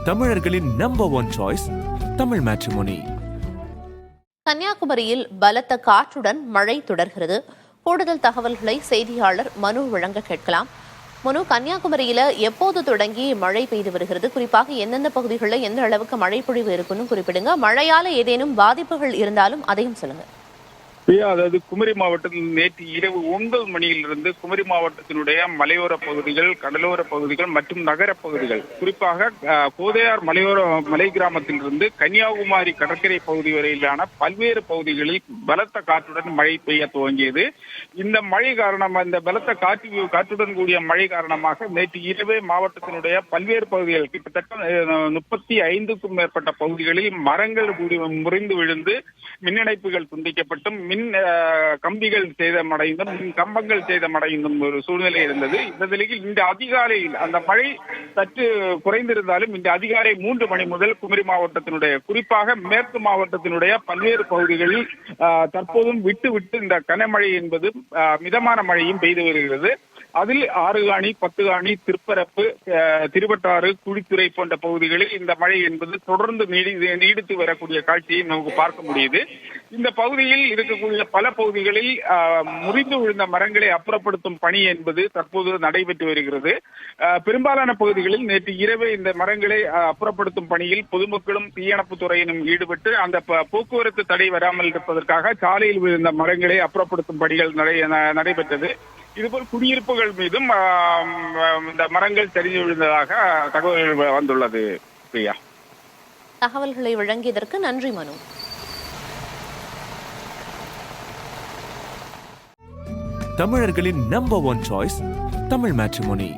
தமிழர்களின் number one choice Tamil matrimony. கன்னியாகுமரியில் பலத்த காற்றுடன் மழை தொடர்கிறது. கூடுதல் தகவல்களை செய்தியாளர் மனு வழங்க கேட்கலாம். மனு, கன்னியாகுமரியில எப்போது தொடங்கி மழை பெய்து வருகிறது? குறிப்பாக எந்தெந்த பகுதிகளில் எந்த அளவுக்கு மழை பொழிவு இருக்குன்னு குறிப்பிடுங்க. மழையால ஏதேனும் பாதிப்புகள் இருந்தாலும் அதையும் சொல்லுங்க. அதாவது குமரி மாவட்டத்தில் நேற்று இரவு 9 மணியிலிருந்து குமரி மாவட்டத்தினுடைய மலையோர பகுதிகள், கடலோர பகுதிகள் மற்றும் நகர பகுதிகள், குறிப்பாக கோதையார் மலை கிராமத்திலிருந்து கன்னியாகுமரி கடற்கரை பகுதி வரையிலான பல்வேறு பகுதிகளில் பலத்த காற்றுடன் மழை பெய்ய துவங்கியது. இந்த மழை காரணமாக, இந்த பலத்த காற்றுடன் கூடிய மழை காரணமாக நேற்று இரவே மாவட்டத்தினுடைய பல்வேறு பகுதிகள், கிட்டத்தட்ட 35க்கும் மேற்பட்ட பகுதிகளில் மரங்கள் முறிந்து விழுந்து மின் இணைப்புகள் துண்டிக்கப்பட்டும் மின் கம்பிகள் சேதமடைந்தும் மின் கம்பங்கள் சேதமடைந்தும் ஒரு சூழ்நிலை இருந்தது. இந்த நிலையில் இந்த அதிகாலையில் அந்த மழை சற்று குறைந்திருந்தாலும் இந்த அதிகாலை 3 மணி முதல் குமரி மாவட்டத்தினுடைய, குறிப்பாக மேற்கு மாவட்டத்தினுடைய பல்வேறு பகுதிகளில் தற்போதும் விட்டு விட்டு இந்த கனமழை என்பது மிதமான மழையும் பெய்து வருகிறது. அதில் ஆறுகாணி, பத்துகாணி, திருப்பரப்பு, திருவட்டாறு, குழித்துறை போன்ற பகுதிகளில் இந்த மழை என்பது தொடர்ந்து நீடித்து வரக்கூடிய காட்சியை நமக்கு பார்க்க முடியுது. இந்த பகுதியில் இருக்கக்கூடிய பல பகுதிகளில் முறிந்து விழுந்த மரங்களை அப்புறப்படுத்தும் பணி என்பது தற்போது நடைபெற்று வருகிறது. பெரும்பாலான பகுதிகளில் நேற்று இரவே இந்த மரங்களை அப்புறப்படுத்தும் பணியில் பொதுமக்களும் தீயணைப்பு துறையினும் ஈடுபட்டு அந்த போக்குவரத்து தடை வராமல் இருப்பதற்காக சாலையில் விழுந்த மரங்களை அப்புறப்படுத்தும் பணிகள் நடைபெற்றது. இதுபோல் குடியிருப்புகள் மீதும் இந்த மரங்கள் சரிந்து விழுந்ததாக தகவல்கள் வந்துள்ளது. பிரியா, தகவல்களை வழங்கியதற்கு நன்றி மனு. தமிழர்களின் number one choice Tamil matrimony.